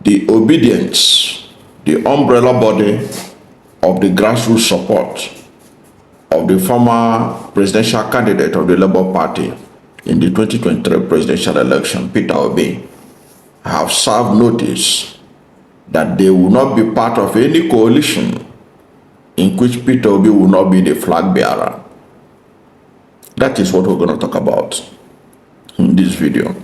The Obidients, the umbrella body of the grassroots support of the former presidential candidate of the Labour Party in the 2023 presidential election, Peter Obi, have served notice that they will not be part of any coalition in which Peter Obi will not be the flag bearer. That is what we're going to talk about in this video.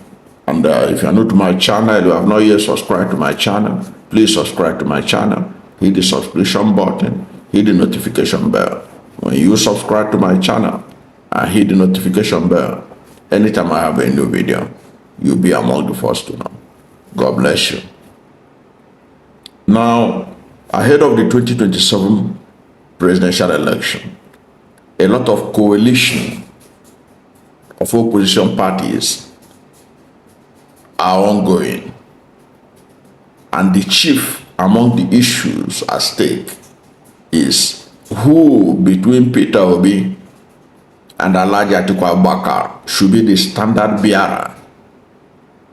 And if you are new to my channel, you have not yet subscribed to my channel, please subscribe to my channel, hit the subscription button, hit the notification bell. When you subscribe to my channel and hit the notification bell, anytime I have a new video, you'll be among the first to know. God bless you. Now, ahead of the 2027 presidential election, a lot of coalition of opposition parties are ongoing, and the chief among the issues at stake is who between Peter Obi and Atiku should be the standard bearer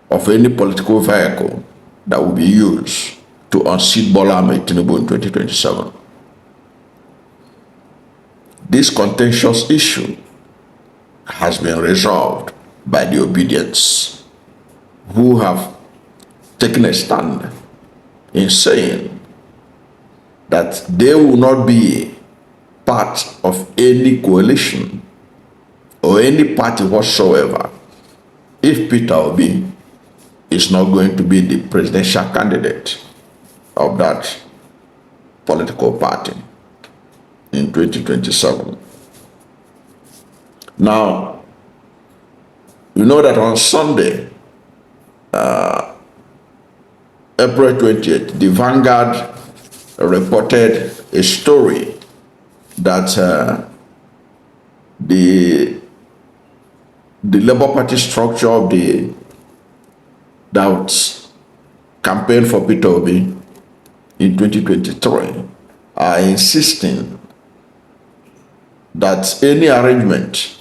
of any political vehicle that will be used to unseat Bola Ahmed Tinubu in 2027. This contentious issue has been resolved by the Obidients, who have taken a stand in saying that they will not be part of any coalition or any party whatsoever if Peter Obi is not going to be the presidential candidate of that political party in 2027. Now, you know that on Sunday, April 20th, the Vanguard reported a story that the Labour Party structure of the campaign for Peter Obi in 2023 are insisting that any arrangement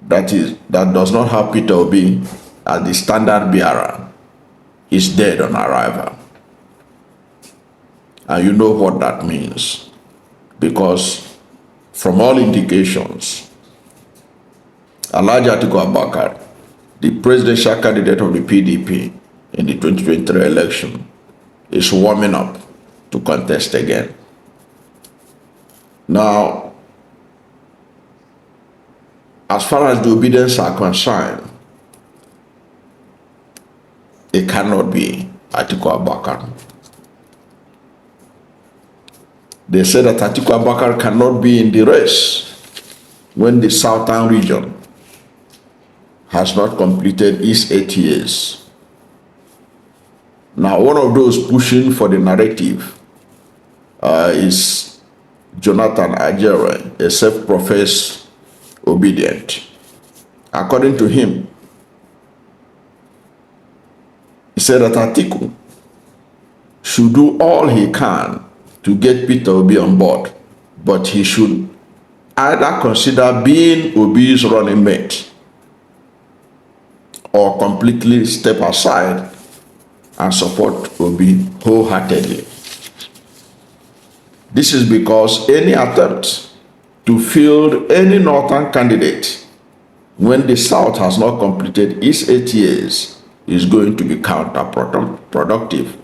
that does not have Peter Obi as the standard bearer is dead on arrival. And you know what that means, because from all indications, Atiku, the presidential candidate of the PDP in the 2023 election, is warming up to contest again. Now, as far as the Obidients are concerned, it cannot be Atiku. They say that Atiku cannot be in the race when the southern region has not completed its 8 years. Now, one of those pushing for the narrative is Jonathan Ajere, a self-professed Obidient. According to him, he said that Atiku should do all he can to get Peter Obi on board, but he should either consider being Obi's running mate or completely step aside and support Obi wholeheartedly. This is because any attempt to field any northern candidate when the South has not completed its 8 years is going to be counterproductive.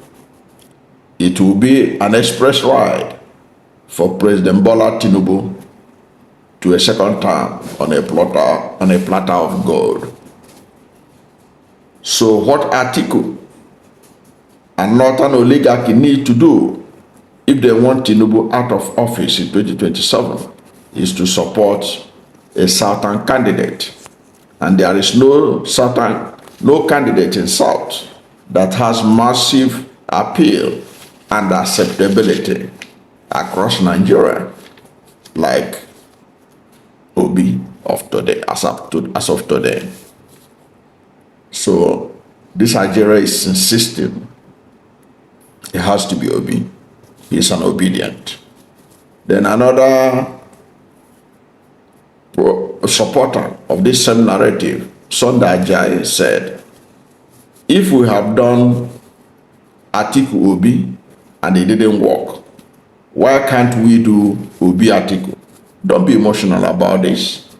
It will be an express ride for President Bola Tinubu to a second term on a platter of gold. So what Atiku and northern oligarchy need to do if they want Tinubu out of office in 2027 is to support a southern candidate. And there is no candidate in South that has massive appeal and acceptability across Nigeria like Obi of today, as of today. So this Nigeria is insisting it has to be Obi. He's an Obidient. Then another supporter of this same narrative Sunday Ajayi said, if we have done Atiku Obi and it didn't work, why can't we do Obi Atiku? Don't be emotional about this.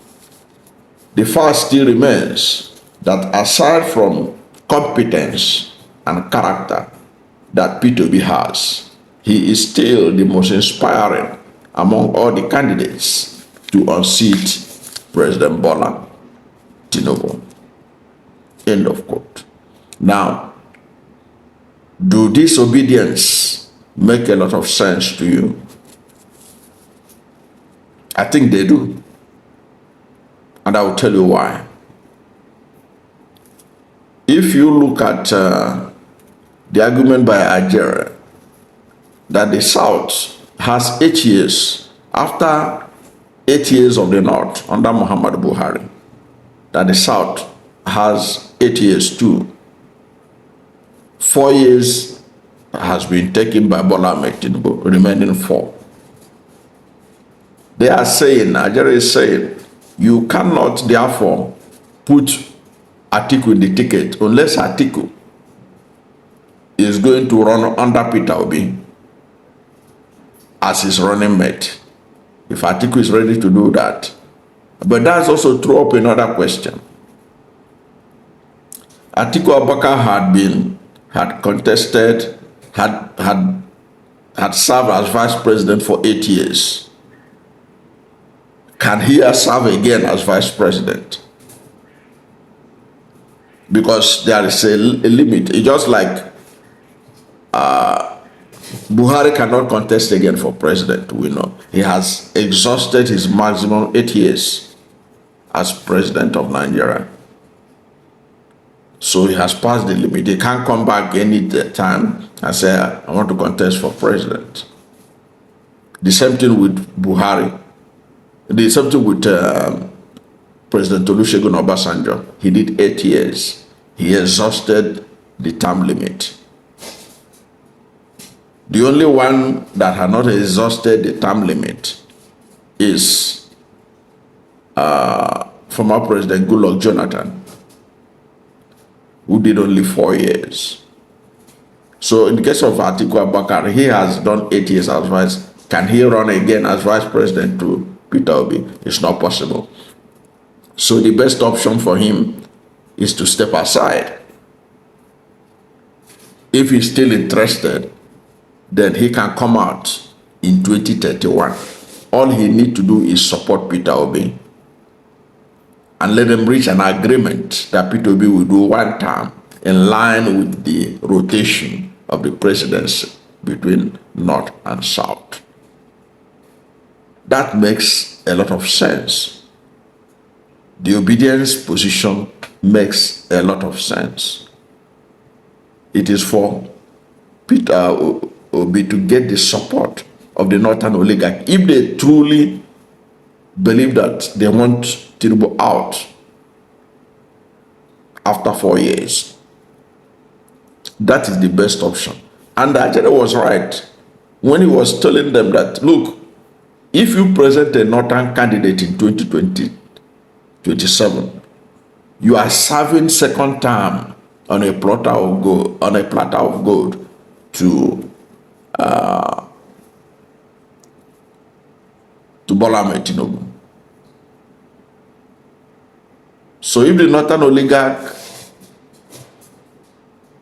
The fact still remains that aside from competence and character that Peter Obi has, he is still the most inspiring among all the candidates to unseat President Bola Tinubu. End of quote. Now, do disobedience make a lot of sense to you? I think they do. And I will tell you why. If you look at the argument by Algeria that the South has 8 years, after 8 years of the North under Muhammad Buhari, that the South has 8 years too. 4 years has been taken by Bola Ahmed Tinubu, remaining 4. They are saying, Algeria is saying, you cannot therefore put Atiku in the ticket unless Atiku is going to run under Peter Obi as his running mate. If Atiku is ready to do that. But that's also throw up another question. Atiku Abubakar had contested, had served as vice president for 8 years. Can he serve again as vice president? Because there is a limit. It's just like Buhari cannot contest again for president, we know. He has exhausted his maximum 8 years as president of Nigeria. So he has passed the limit. He can't come back any time and say, I want to contest for president. The same thing with Buhari. The same thing with President Olusegun Obasanjo. He did 8 years. He exhausted the term limit. The only one that had not exhausted the term limit is former President Goodluck Jonathan, who did only 4 years. So in the case of Atiku Abubakar, he has done 8 years as vice. Can he run again as vice president to Peter Obi? It's not possible. So the best option for him is to step aside. If he's still interested, then he can come out in 2031. All he needs to do is support Peter Obi and let them reach an agreement that Peter Obi will do 1 term in line with the rotation of the presidency between North and South. That makes a lot of sense. The Obidients position makes a lot of sense. It is for Peter Obi to get the support of the Northern oligarch if they truly believe that they want Tinubu out after 4 years. That is the best option. And Ajay was right when he was telling them that, look, if you present a Northern candidate in 2027, you are serving second term on a platter of gold, to Bola Ahmed Tinubu. So if the Northern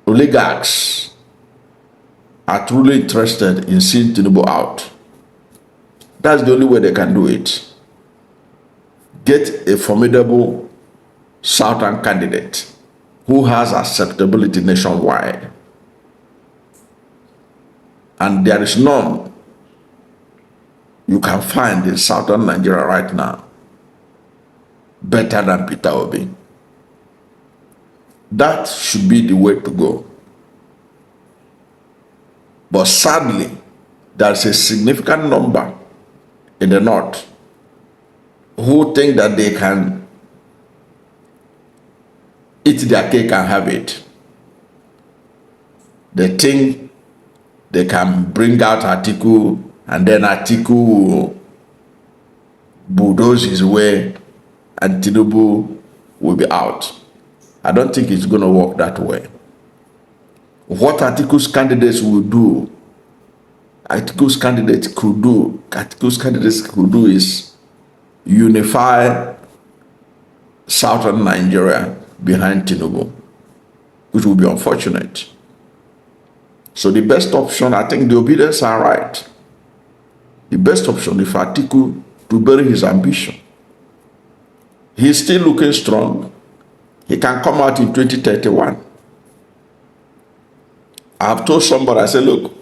oligarchs are truly interested in seeing Tinubu out, that's the only way they can do it. Get a formidable Southern candidate who has acceptability nationwide. And there is none you can find in Southern Nigeria right now better than Peter Obi. That should be the way to go. But sadly, there's a significant number in the North who think that they can eat their cake and have it. They think they can bring out Atiku and then Atiku will bulldoze his way and Tinubu will be out. I don't think it's going to work that way. What Atiku's candidates will do, Atiku's candidates could do is unify southern Nigeria behind Tinubu, which will be unfortunate. So the best option, I think the Obidients are right. The best option is for Atiku to bury his ambition. He's still looking strong. He can come out in 2031. I've told somebody, I said, look,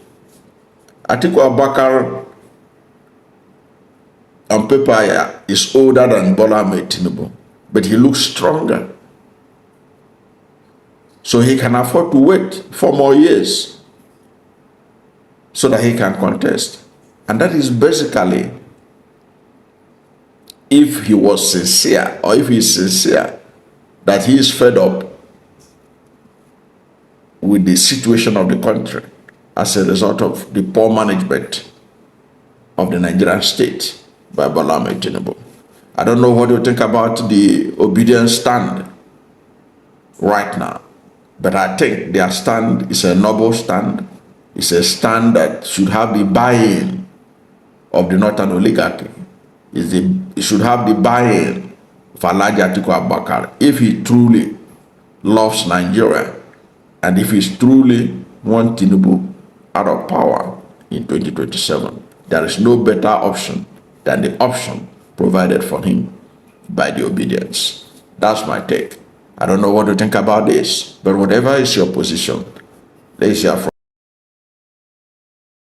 Atiku Abubakar on paper is older than Bola Ahmed Tinubu, but he looks stronger. So he can afford to wait 4 more years so that he can contest. And that is basically, if he was sincere, or if he's sincere, that he is fed up with the situation of the country as a result of the poor management of the Nigerian state by Bola Ahmed Tinubu. I don't know what you think about the Obidients stand right now, but I think their stand is a noble stand. It's a stand that should have the buy-in of the Northern oligarchy. It should have the buy-in of Alhaji Atiku Abubakar if he truly loves Nigeria and if he truly wants Tinubu out of power in 2027. There is no better option than the option provided for him by the Obidients. That's my take. I don't know what to think about this, but whatever is your position, let's hear from